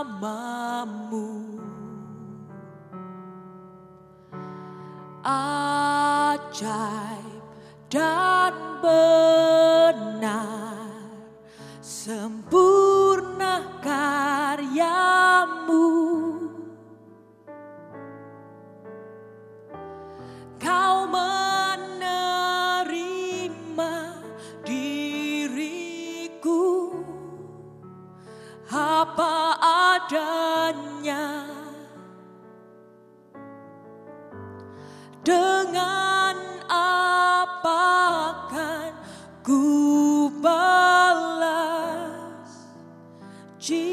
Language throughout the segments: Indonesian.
namamu. Ajaib dan benar, sempurna karyamu. Kau menerima diriku apa adanya, dengan apa akan ku balas cintamu.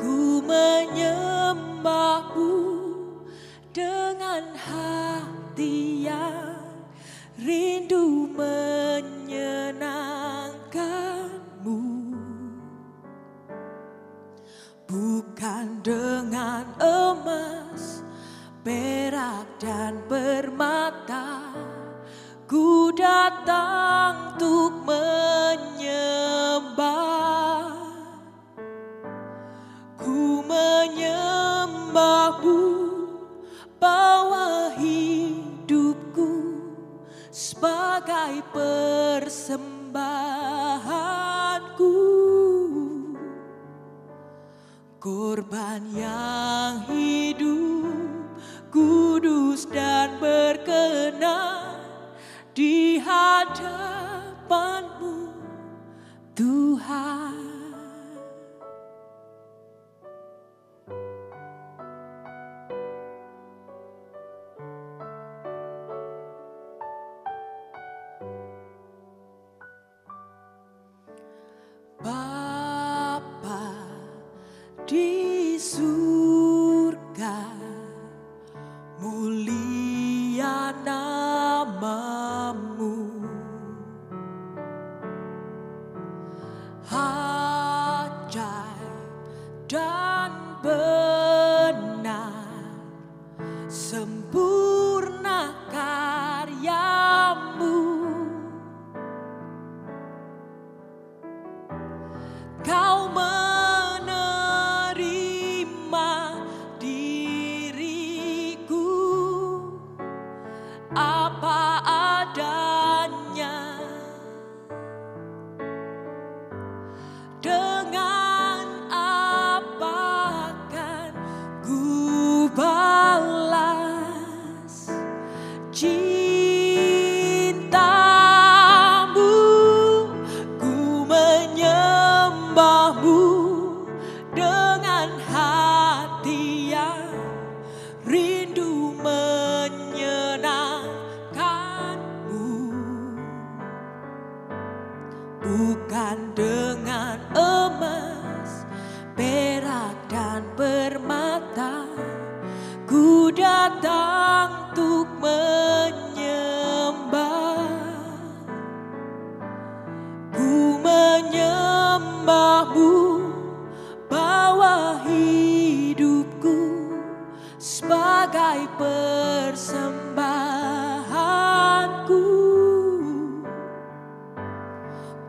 Ku menyembahmu dengan hati yang rindu menyenangkanmu. Bukan dengan emas, perak dan permata, ku datang untuk menyembah. Ku menyembahmu, bawa hidupku sebagai persembahanku. Korban yang hidup, kudus dan berkenan di hadapanmu Tuhan. Bapa di surga, mulia namamu. Ajaib dan benar, sempurna karyamu. Kau menerima diriku apa adanya, dengan apa akan ku balas cintamu. Ku menyembahmu dengan hati yang rindu menyenangkanmu. Bukan dengan emas, perak dan permata, ku datang untuk menyembah. Ku menyembahmu, bawa hidupku sebagai persembahanku.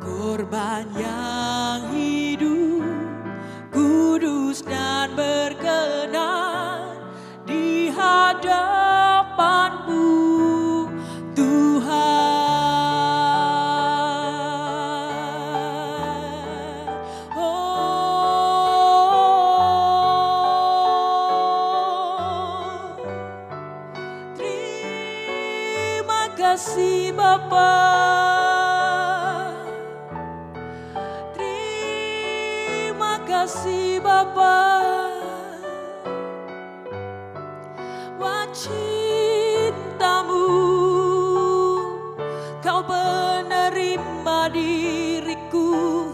Korban yang hidup, kudus dan berkenan di hadapanmu Tuhan. Oh, terima kasih Bapa. Terima kasih Bapa. Wah, cintamu, kau menerima diriku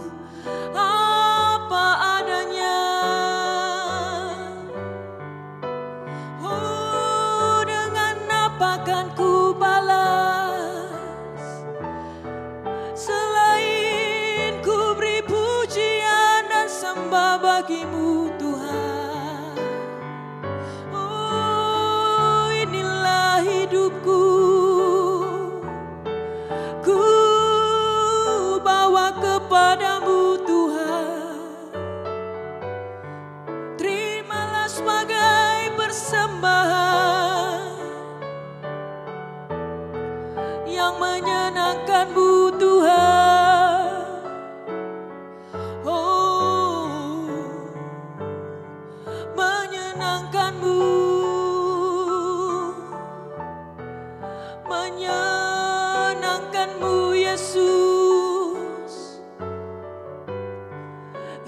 apa adanya. Oh, dengan apa kan ku balas, selain ku beri pujian dan sembah bagimu Tuhan. Oh, inilah hidupku, ku bawa kepadamu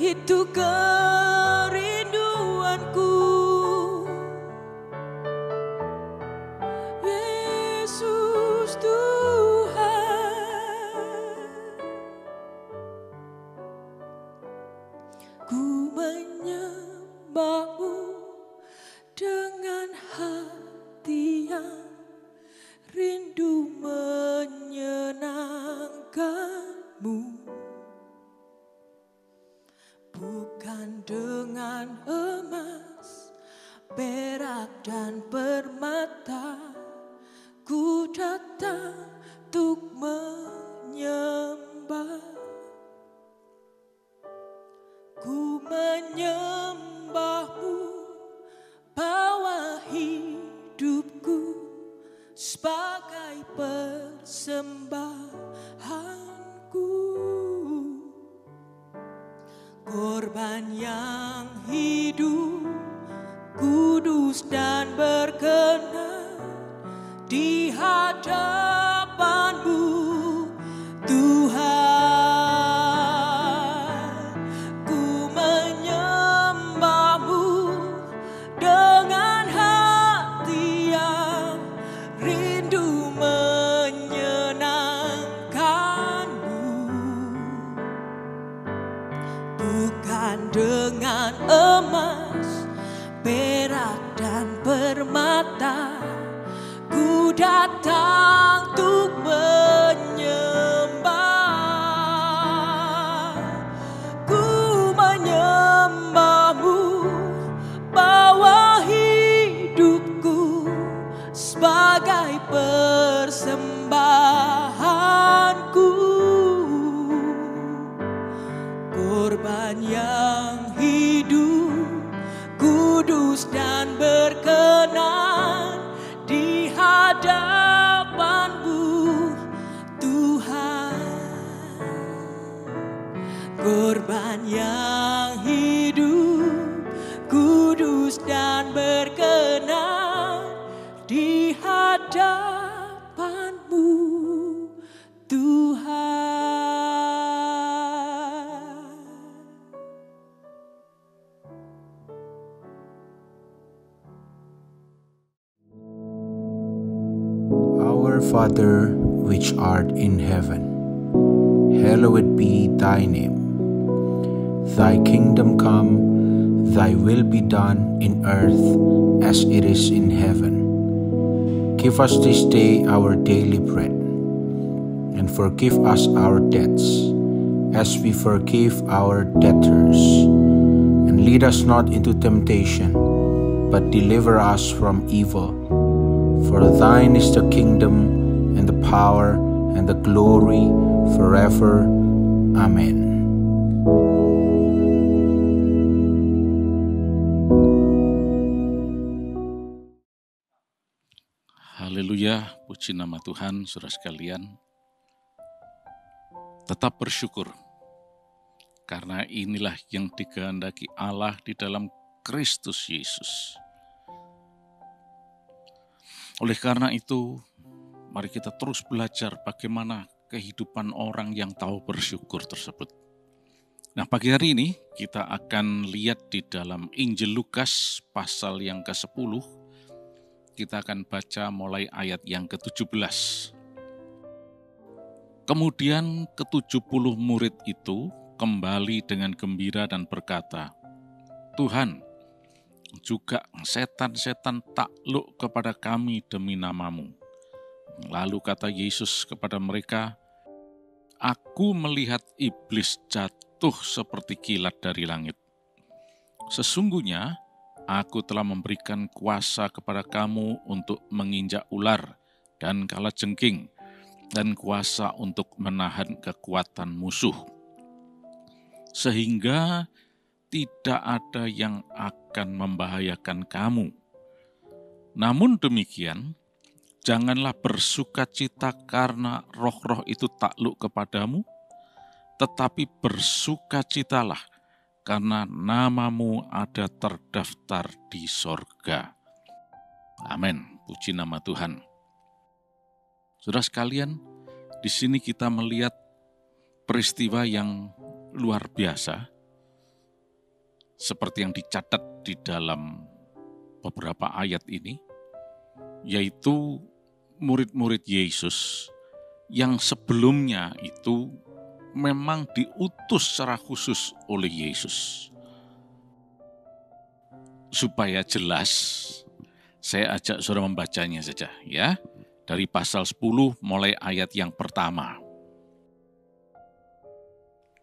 itu kerinduanku. Yesus Tuhan, ku menyembah-Mu dengan hati yang rindu menyenangkan-Mu, bukan dengan emas, perak dan permata. Ku datang untuk menyembah. Ku menyembah-Mu, bawa hidupku sebagai persembahanku. Korban yang hidup, kudus dan berkenan di hadapan-Mu, Tuhan. Ku menyembah-Mu dengan hati yang rindu menyenangkan-Mu, bukan dengan emas, perak dan permata. Ku datang untuk menyembah. Ku menyembah-Mu, bawa hidupku sebagai persembahanku. Korban yang hidup, kudus dan berkenan di hadapan-Mu, Tuhan. Korban yang hidup, kudus dan berkenan di hadapan-Mu, Tuhan. Our Father, which art in heaven, hallowed be thy name. Thy kingdom come, thy will be done in earth as it is in heaven. Give us this day our daily bread, and forgive us our debts, as we forgive our debtors. And lead us not into temptation, but deliver us from evil. For thine is the kingdom, and the power, and the glory, forever. Amen. Haleluya, puji nama Tuhan, saudara sekalian. Tetap bersyukur, karena inilah yang dikehendaki Allah di dalam Kristus Yesus. Oleh karena itu, mari kita terus belajar bagaimana kehidupan orang yang tahu bersyukur tersebut. Nah, pagi hari ini kita akan lihat di dalam Injil Lukas pasal yang ke-10. Kita akan baca mulai ayat yang ke-17. Kemudian ke-70 murid itu kembali dengan gembira dan berkata, "Tuhan, juga setan-setan takluk kepada kami demi nama-Mu." Lalu kata Yesus kepada mereka, "Aku melihat iblis jatuh seperti kilat dari langit. Sesungguhnya Aku telah memberikan kuasa kepada kamu untuk menginjak ular dan kalajengking, dan kuasa untuk menahan kekuatan musuh. Sehingga tidak ada yang akan membahayakan kamu. Namun demikian, janganlah bersukacita karena roh-roh itu takluk kepadamu, tetapi bersukacitalah karena namamu ada terdaftar di sorga." Amin. Puji nama Tuhan. Saudara sekalian, di sini kita melihat peristiwa yang luar biasa, seperti yang dicatat di dalam beberapa ayat ini, yaitu murid-murid Yesus yang sebelumnya itu memang diutus secara khusus oleh Yesus. Supaya jelas, saya ajak saudara membacanya saja ya. Dari pasal 10 mulai ayat yang pertama.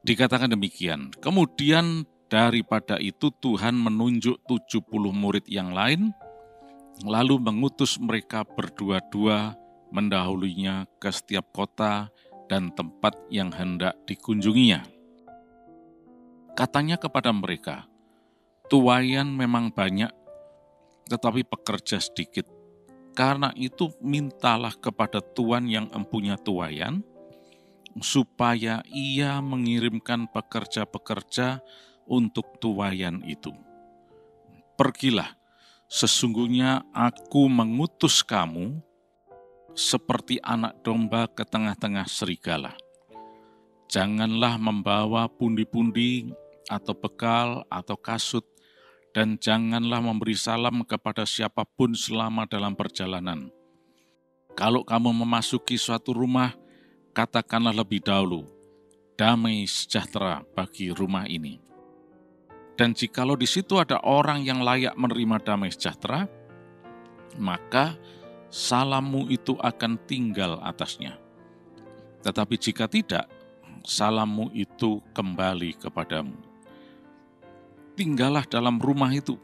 Dikatakan demikian, kemudian daripada itu Tuhan menunjuk 70 murid yang lain, lalu mengutus mereka berdua-dua mendahulunya ke setiap kota dan tempat yang hendak dikunjunginya. Katanya kepada mereka, tuaian memang banyak, tetapi pekerja sedikit. Karena itu mintalah kepada Tuhan yang empunya tuaian, supaya ia mengirimkan pekerja-pekerja untuk tuaian itu. Pergilah, sesungguhnya aku mengutus kamu seperti anak domba ke tengah-tengah serigala. Janganlah membawa pundi-pundi atau bekal atau kasut, dan janganlah memberi salam kepada siapapun selama dalam perjalanan. Kalau kamu memasuki suatu rumah, katakanlah lebih dahulu, damai sejahtera bagi rumah ini. Dan jikalau di situ ada orang yang layak menerima damai sejahtera, maka salammu itu akan tinggal atasnya. Tetapi jika tidak, salammu itu kembali kepadamu. Tinggallah dalam rumah itu,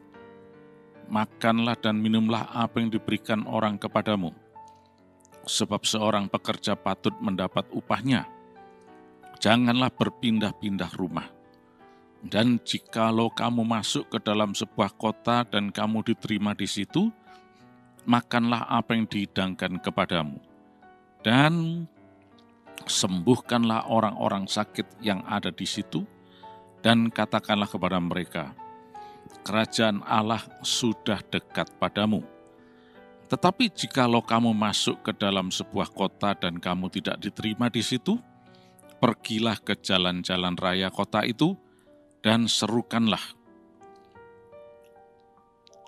makanlah dan minumlah apa yang diberikan orang kepadamu. Sebab seorang pekerja patut mendapat upahnya. Janganlah berpindah-pindah rumah. Dan jikalau kamu masuk ke dalam sebuah kota dan kamu diterima di situ, makanlah apa yang dihidangkan kepadamu. Dan sembuhkanlah orang-orang sakit yang ada di situ, dan katakanlah kepada mereka, kerajaan Allah sudah dekat padamu. Tetapi jikalau kamu masuk ke dalam sebuah kota dan kamu tidak diterima di situ, pergilah ke jalan-jalan raya kota itu, dan serukanlah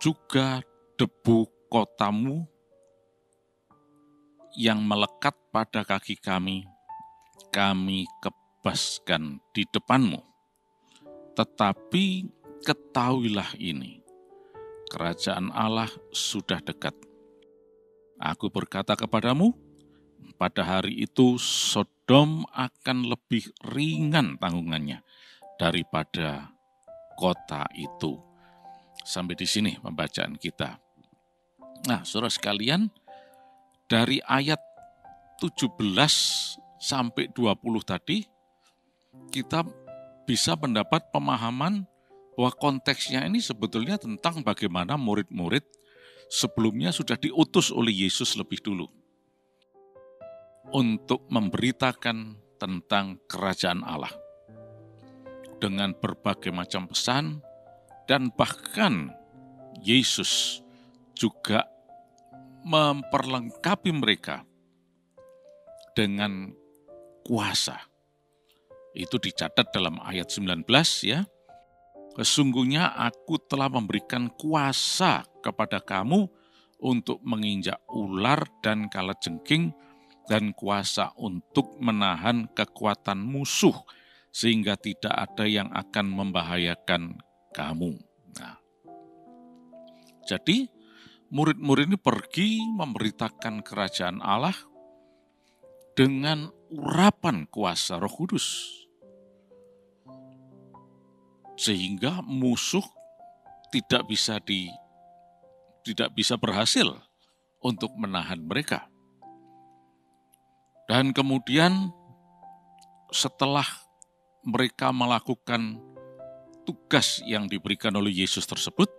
juga debu kotamu yang melekat pada kaki kami kebaskan di depanmu. Tetapi ketahuilah ini, kerajaan Allah sudah dekat. Aku berkata kepadamu, pada hari itu Sodom akan lebih ringan tanggungannya daripada kota itu. Sampai di sini pembacaan kita. Nah, saudara sekalian, dari ayat 17 sampai 20 tadi, kita bisa mendapat pemahaman bahwa konteksnya ini sebetulnya tentang bagaimana murid-murid sebelumnya sudah diutus oleh Yesus lebih dulu untuk memberitakan tentang kerajaan Allah dengan berbagai macam pesan, dan bahkan Yesus juga memperlengkapi mereka dengan kuasa. Itu dicatat dalam ayat 19 ya. Sesungguhnya aku telah memberikan kuasa kepada kamu untuk menginjak ular dan kalajengking, dan kuasa untuk menahan kekuatan musuh, sehingga tidak ada yang akan membahayakan kamu. Nah, jadi murid-murid ini pergi memberitakan kerajaan Allah dengan urapan kuasa Roh Kudus, sehingga musuh tidak bisa berhasil untuk menahan mereka. Dan kemudian setelah mereka melakukan tugas yang diberikan oleh Yesus tersebut,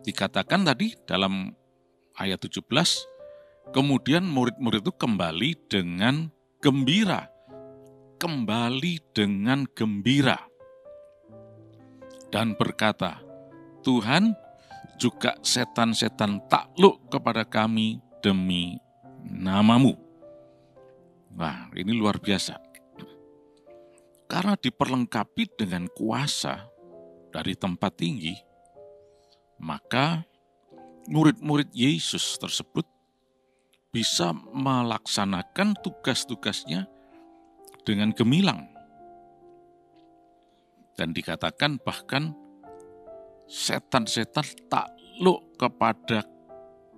dikatakan tadi dalam ayat 17, kemudian murid-murid itu kembali dengan gembira. Kembali dengan gembira. Dan berkata, Tuhan, juga setan-setan takluk kepada kami demi nama-Mu. Wah, ini luar biasa. Karena diperlengkapi dengan kuasa, dari tempat tinggi, maka murid-murid Yesus tersebut bisa melaksanakan tugas-tugasnya dengan gemilang. Dan dikatakan bahkan setan-setan takluk kepada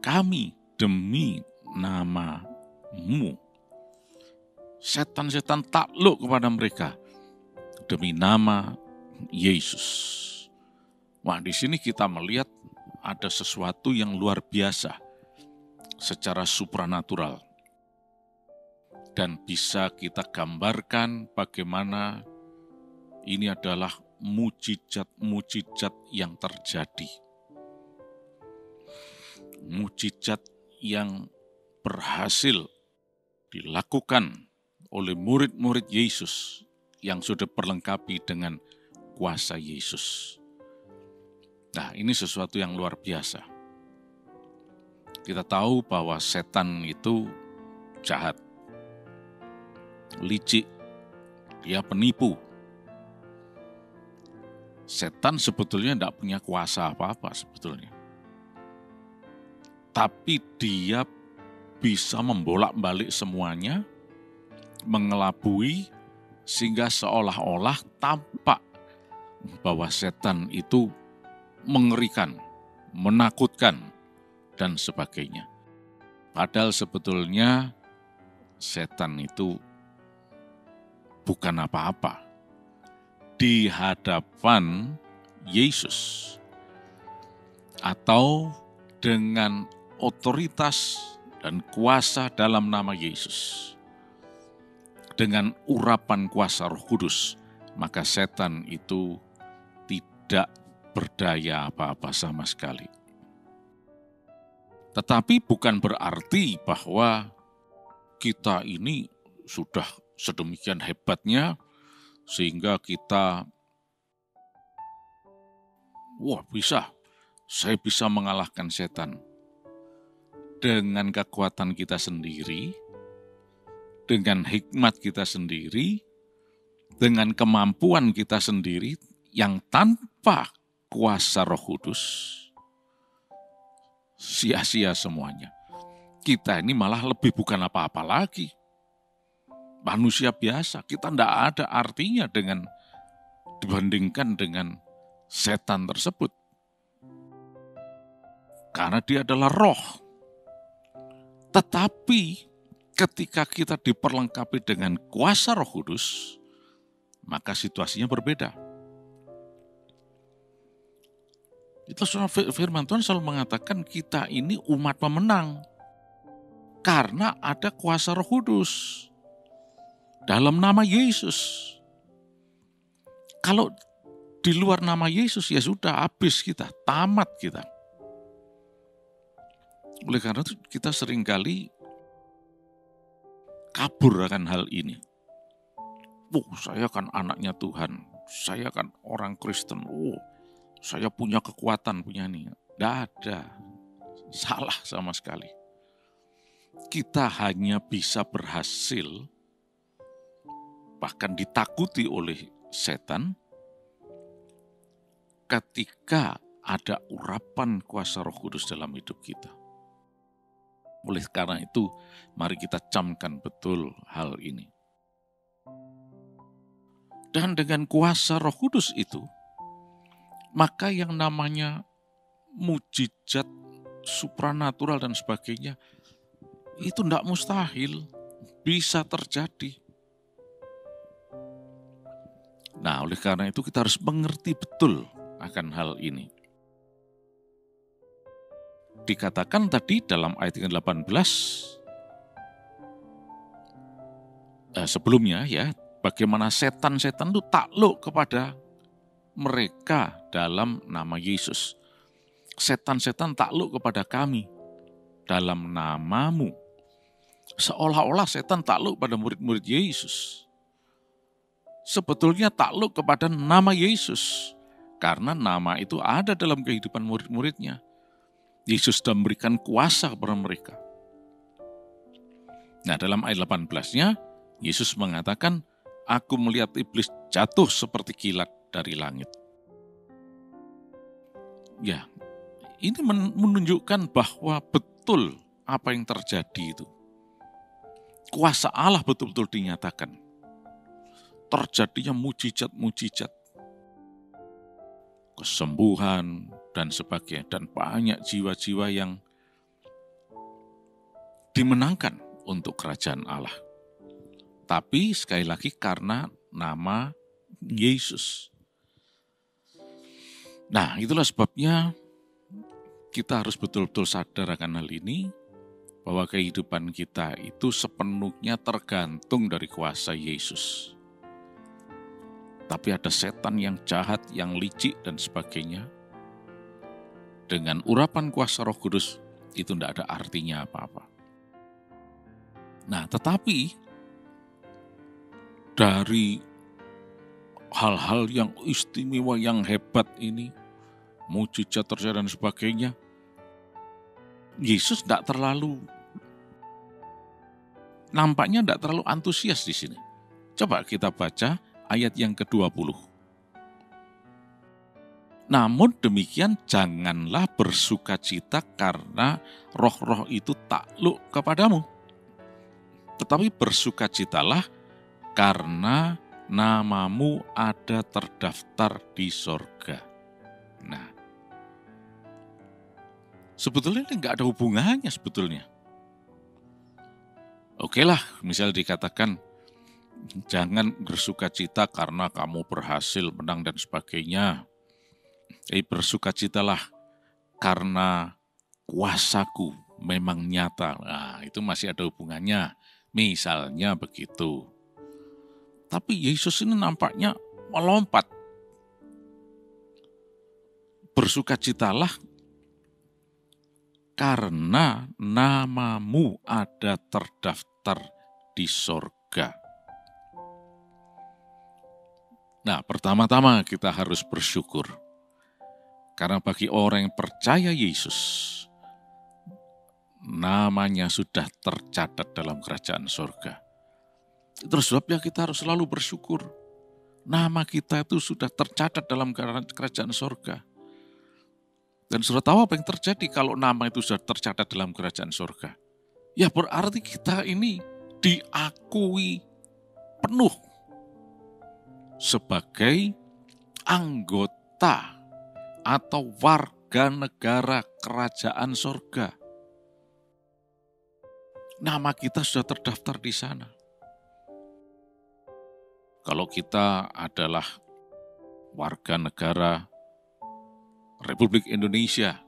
kami demi nama-Mu. Setan-setan takluk kepada mereka demi nama Yesus. Wah, di sini kita melihat ada sesuatu yang luar biasa secara supranatural. Dan bisa kita gambarkan bagaimana ini adalah mujizat-mujizat yang terjadi. Mujizat yang berhasil dilakukan oleh murid-murid Yesus yang sudah perlengkapi dengan kuasa Yesus. Nah, ini sesuatu yang luar biasa. Kita tahu bahwa setan itu jahat, licik, dia penipu. Setan sebetulnya tidak punya kuasa apa-apa sebetulnya. Tapi dia bisa membolak-balik semuanya, mengelabui, sehingga seolah-olah tampak bahwa setan itu mengerikan, menakutkan, dan sebagainya. Padahal sebetulnya setan itu bukan apa-apa di hadapan Yesus atau dengan otoritas dan kuasa dalam nama Yesus. Dengan urapan kuasa Roh Kudus, maka setan itu tidak berdaya apa-apa sama sekali. Tetapi bukan berarti bahwa kita ini sudah sedemikian hebatnya sehingga kita, saya bisa mengalahkan setan. Dengan kekuatan kita sendiri, dengan hikmat kita sendiri, dengan kemampuan kita sendiri yang tanpa kuasa Roh Kudus, sia-sia semuanya. Kita ini malah lebih bukan apa-apa lagi. Manusia biasa, kita tidak ada artinya dibandingkan dengan setan tersebut. Karena dia adalah roh. Tetapi ketika kita diperlengkapi dengan kuasa Roh Kudus, maka situasinya berbeda. Itu firman Tuhan selalu mengatakan kita ini umat pemenang. Karena ada kuasa Roh Kudus dalam nama Yesus. Kalau di luar nama Yesus, ya sudah habis kita, tamat kita. Oleh karena itu kita seringkali kabur akan hal ini. Saya kan anaknya Tuhan, saya kan orang Kristen, saya punya kekuatan, punya ini. Tidak ada, salah sama sekali. Kita hanya bisa berhasil, bahkan ditakuti oleh setan, ketika ada urapan kuasa Roh Kudus dalam hidup kita. Oleh karena itu, mari kita camkan betul hal ini. Dan dengan kuasa Roh Kudus itu, maka yang namanya mujizat, supranatural dan sebagainya, itu tidak mustahil, bisa terjadi. Nah, oleh karena itu kita harus mengerti betul akan hal ini. Dikatakan tadi dalam ayat yang 18, sebelumnya ya, bagaimana setan-setan itu takluk kepada mereka dalam nama Yesus. Setan-setan takluk kepada kami dalam nama-Mu. Seolah-olah setan takluk pada murid-murid Yesus. Sebetulnya takluk kepada nama Yesus. Karena nama itu ada dalam kehidupan murid-muridnya. Yesus sudah memberikan kuasa kepada mereka. Nah, dalam ayat 18-nya, Yesus mengatakan, Aku melihat iblis jatuh seperti kilat dari langit. Ya, ini menunjukkan bahwa betul apa yang terjadi itu. Kuasa Allah betul-betul dinyatakan. Terjadinya mujizat-mujizat, kesembuhan, dan sebagainya. Dan banyak jiwa-jiwa yang dimenangkan untuk kerajaan Allah. Tapi sekali lagi karena nama Yesus. Nah, itulah sebabnya kita harus betul-betul sadar akan hal ini, bahwa kehidupan kita itu sepenuhnya tergantung dari kuasa Yesus. Tapi ada setan yang jahat, yang licik dan sebagainya. Dengan urapan kuasa Roh Kudus itu tidak ada artinya apa-apa. Nah, tetapi dari hal-hal yang istimewa, yang hebat ini, mujizat terjadi dan sebagainya, Yesus nampaknya tidak terlalu antusias di sini. Coba kita baca ayat yang ke-20. Namun demikian janganlah bersukacita karena roh-roh itu takluk kepadamu. Tetapi bersukacitalah karena namamu ada terdaftar di sorga. Nah, sebetulnya ini nggak ada hubungannya sebetulnya. Oke lah, misal dikatakan jangan bersukacita karena kamu berhasil menang dan sebagainya. Bersukacitalah karena kuasaku memang nyata. Nah, itu masih ada hubungannya. Misalnya begitu. Tapi Yesus ini nampaknya melompat. Bersukacitalah karena namamu ada terdaftar di sorga. Nah, pertama-tama kita harus bersyukur. Karena bagi orang yang percaya Yesus, namanya sudah tercatat dalam kerajaan sorga. Terus sebabnya kita harus selalu bersyukur. Nama kita itu sudah tercatat dalam kerajaan sorga. Dan sudah tahu apa yang terjadi kalau nama itu sudah tercatat dalam kerajaan sorga. Ya berarti kita ini diakui penuh sebagai anggota atau warga negara kerajaan sorga. Nama kita sudah terdaftar di sana. Kalau kita adalah warga negara Republik Indonesia,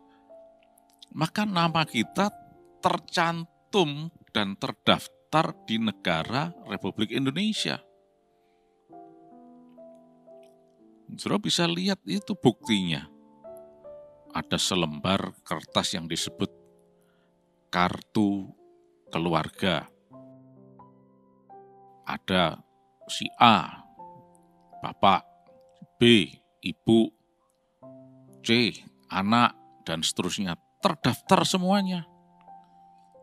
maka nama kita tercantum dan terdaftar di negara Republik Indonesia. Saudara bisa lihat itu buktinya. Ada selembar kertas yang disebut kartu keluarga. Ada si A, bapak, B, ibu, C, anak, dan seterusnya. Terdaftar semuanya.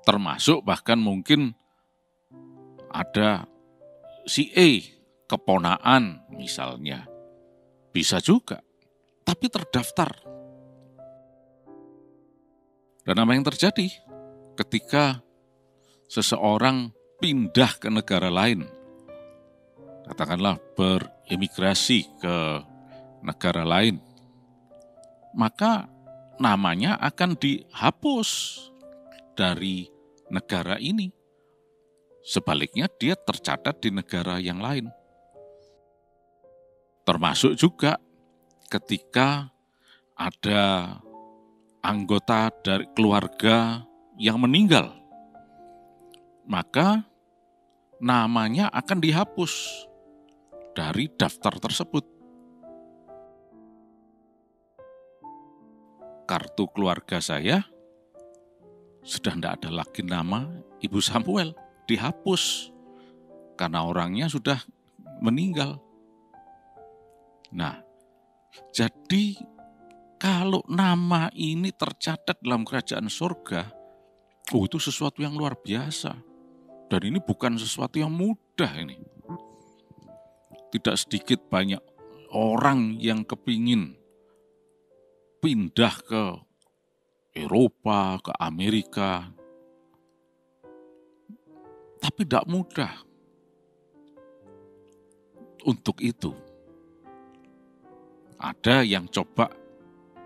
Termasuk bahkan mungkin ada si E, keponaan misalnya. Bisa juga, tapi terdaftar. Dan apa yang terjadi ketika seseorang pindah ke negara lain, katakanlah berimigrasi ke negara lain, maka namanya akan dihapus dari negara ini. Sebaliknya dia tercatat di negara yang lain. Termasuk juga ketika ada anggota dari keluarga yang meninggal, maka namanya akan dihapus dari daftar tersebut. Kartu keluarga saya sudah tidak ada lagi nama Ibu Samuel, dihapus karena orangnya sudah meninggal. Nah, jadi kalau nama ini tercatat dalam kerajaan surga, itu sesuatu yang luar biasa. Dan ini bukan sesuatu yang mudah ini. Tidak sedikit banyak orang yang kepingin pindah ke Eropa, ke Amerika. Tapi tidak mudah untuk itu. Ada yang coba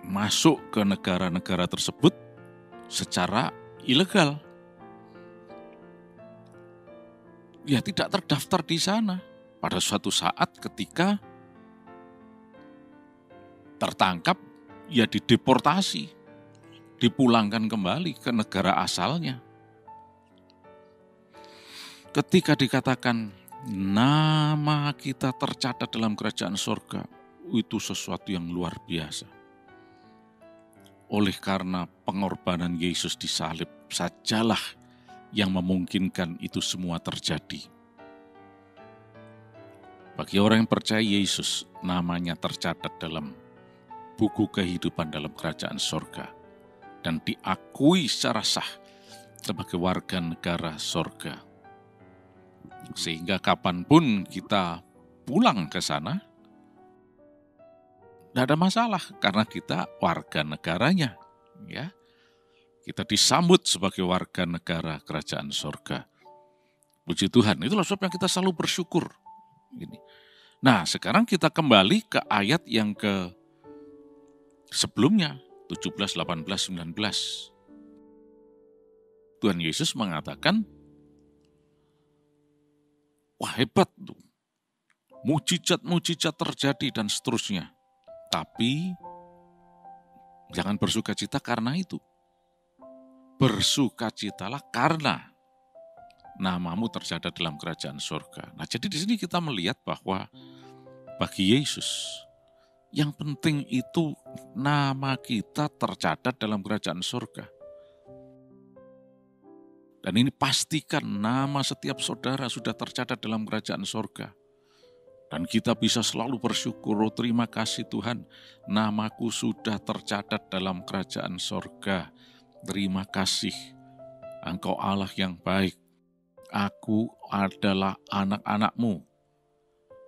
masuk ke negara-negara tersebut secara ilegal. Ya tidak terdaftar di sana. Pada suatu saat ketika tertangkap, ya dideportasi, dipulangkan kembali ke negara asalnya. Ketika dikatakan nama kita tercatat dalam kerajaan surga, itu sesuatu yang luar biasa. Oleh karena pengorbanan Yesus di salib sajalah yang memungkinkan itu semua terjadi. Bagi orang yang percaya Yesus, namanya tercatat dalam buku kehidupan dalam kerajaan surga dan diakui secara sah sebagai warga negara surga. Sehingga kapanpun kita pulang ke sana, tidak ada masalah karena kita warga negaranya, ya. Kita disambut sebagai warga negara kerajaan surga. Puji Tuhan, itulah sebab yang kita selalu bersyukur. Ini. Nah, sekarang kita kembali ke ayat yang ke sebelumnya, 17, 18, 19. Tuhan Yesus mengatakan, wah hebat tuh, mujizat-mujizat terjadi dan seterusnya. Tapi, jangan bersukacita karena itu. Bersukacitalah karena namamu tercatat dalam kerajaan surga. Nah, jadi di sini kita melihat bahwa bagi Yesus, yang penting itu nama kita tercatat dalam kerajaan surga. Dan ini pastikan nama setiap saudara sudah tercatat dalam kerajaan surga. Dan kita bisa selalu bersyukur, oh, terima kasih Tuhan, namaku sudah tercatat dalam kerajaan surga. Terima kasih, Engkau Allah yang baik. Aku adalah anak-anak-Mu.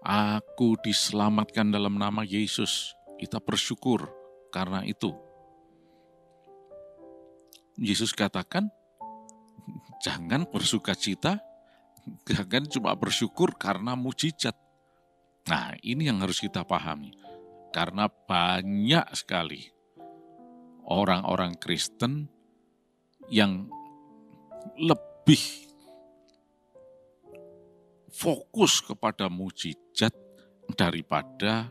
Aku diselamatkan dalam nama Yesus. Kita bersyukur karena itu. Yesus katakan, jangan bersukacita, jangan cuma bersyukur karena mujizat. Nah, ini yang harus kita pahami. Karena banyak sekali orang-orang Kristen yang lebih fokus kepada mujizat daripada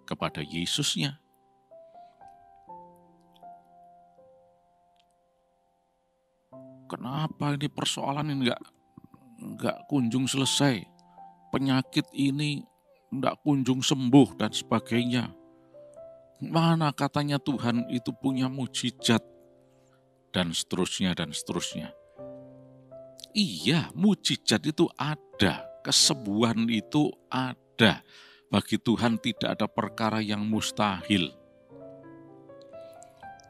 kepada Yesusnya. Kenapa ini persoalan ini nggak kunjung selesai? Penyakit ini nggak kunjung sembuh dan sebagainya. Mana katanya Tuhan itu punya mujizat dan seterusnya dan seterusnya. Iya, mujizat itu ada, kesembuhan itu ada. Bagi Tuhan tidak ada perkara yang mustahil.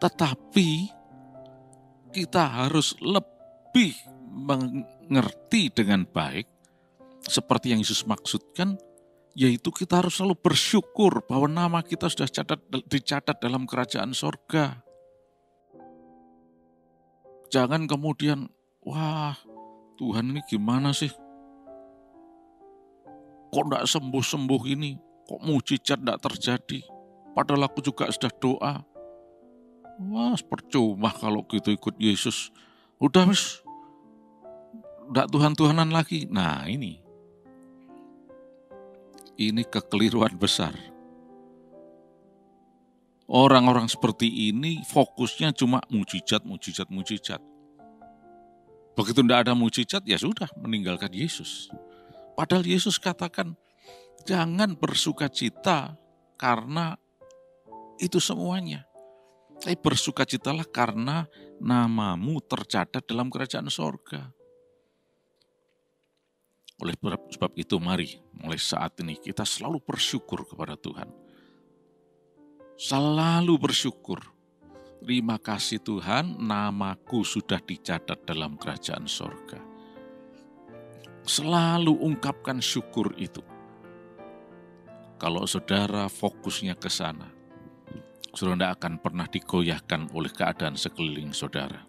Tetapi kita harus lebih mengerti dengan baik seperti yang Yesus maksudkan, yaitu kita harus selalu bersyukur bahwa nama kita sudah dicatat dalam kerajaan sorga. Jangan kemudian, wah Tuhan ini gimana sih? Kok enggak sembuh-sembuh ini? Kok mujizat enggak terjadi? Padahal aku juga sudah doa. Wah, percuma kalau gitu ikut Yesus. Udah wis, enggak Tuhan-Tuhanan lagi. Nah ini kekeliruan besar. Orang-orang seperti ini fokusnya cuma mujizat. Begitu tidak ada mujizat, ya sudah meninggalkan Yesus. Padahal Yesus katakan, jangan bersukacita karena itu semuanya. Tapi bersukacitalah karena namamu tercatat dalam kerajaan sorga. Oleh sebab itu mari mulai saat ini kita selalu bersyukur kepada Tuhan. Selalu bersyukur. Terima kasih Tuhan, namaku sudah dicatat dalam kerajaan sorga. Selalu ungkapkan syukur itu. Kalau saudara fokusnya ke sana, saudara tidak akan pernah digoyahkan oleh keadaan sekeliling saudara.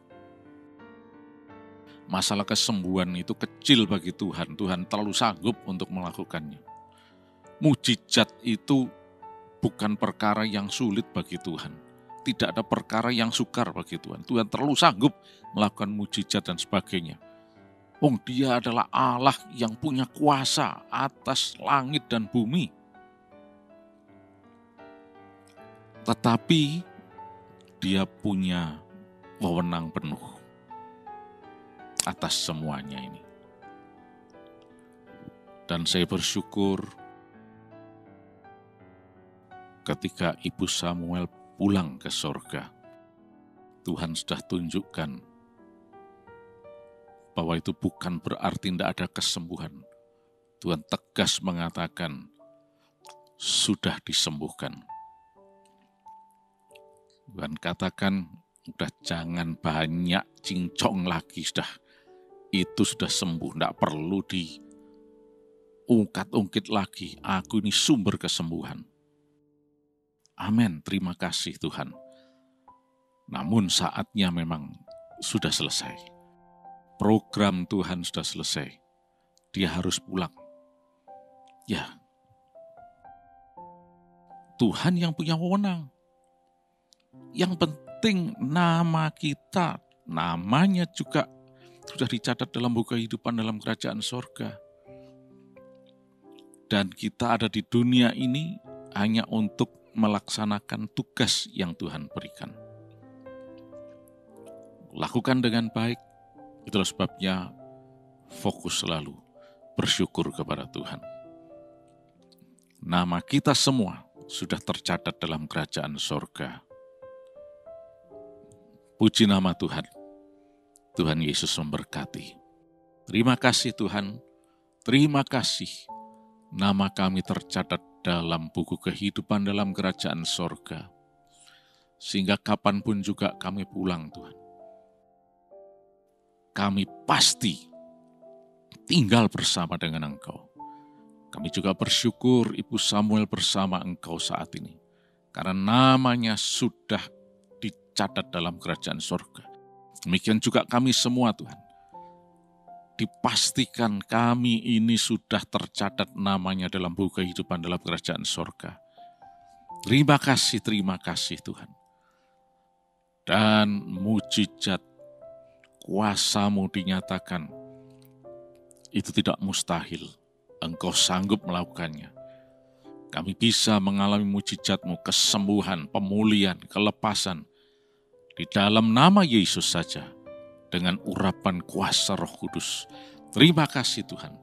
Masalah kesembuhan itu kecil bagi Tuhan. Tuhan terlalu sanggup untuk melakukannya. Mujizat itu bukan perkara yang sulit bagi Tuhan. Tidak ada perkara yang sukar bagi Tuhan. Tuhan terlalu sanggup melakukan mujizat dan sebagainya. Dia adalah Allah yang punya kuasa atas langit dan bumi. Tetapi Dia punya wewenang penuh atas semuanya ini. Dan saya bersyukur ketika Ibu Samuel pulang ke sorga, Tuhan sudah tunjukkan bahwa itu bukan berarti tidak ada kesembuhan. Tuhan tegas mengatakan, sudah disembuhkan. Tuhan katakan, udah jangan banyak cincong lagi, itu sudah sembuh, tidak perlu diungkat-ungkit lagi. Aku ini sumber kesembuhan. Amin, terima kasih Tuhan. Namun saatnya memang sudah selesai. Program Tuhan sudah selesai. Dia harus pulang. Ya, Tuhan yang punya wewenang. Yang penting nama kita, namanya juga sudah dicatat dalam buku kehidupan dalam kerajaan sorga. Dan kita ada di dunia ini hanya untuk melaksanakan tugas yang Tuhan berikan. Lakukan dengan baik, itulah sebabnya fokus selalu bersyukur kepada Tuhan. Nama kita semua sudah tercatat dalam kerajaan sorga. Puji nama Tuhan. Tuhan Yesus memberkati. Terima kasih Tuhan. Terima kasih. Nama kami tercatat dalam buku kehidupan dalam kerajaan sorga. Sehingga kapanpun juga kami pulang Tuhan. Kami pasti tinggal bersama dengan Engkau. Kami juga bersyukur Ibu Samuel bersama Engkau saat ini. Karena namanya sudah dicatat dalam kerajaan sorga. Demikian juga kami semua Tuhan. Dipastikan kami ini sudah tercatat namanya dalam buku kehidupan dalam kerajaan sorga. Terima kasih Tuhan. Dan mujizat kuasa-Mu dinyatakan, itu tidak mustahil. Engkau sanggup melakukannya. Kami bisa mengalami mujizat-Mu, kesembuhan, pemulihan, kelepasan. Di dalam nama Yesus saja, dengan urapan kuasa Roh Kudus. Terima kasih Tuhan.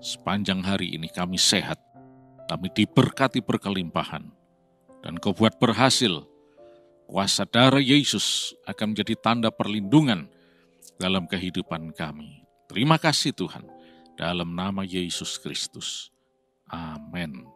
Sepanjang hari ini kami sehat. Kami diberkati berkelimpahan. Dan Kau buat berhasil. Kuasa darah Yesus akan menjadi tanda perlindungan dalam kehidupan kami. Terima kasih Tuhan. Dalam nama Yesus Kristus. Amin.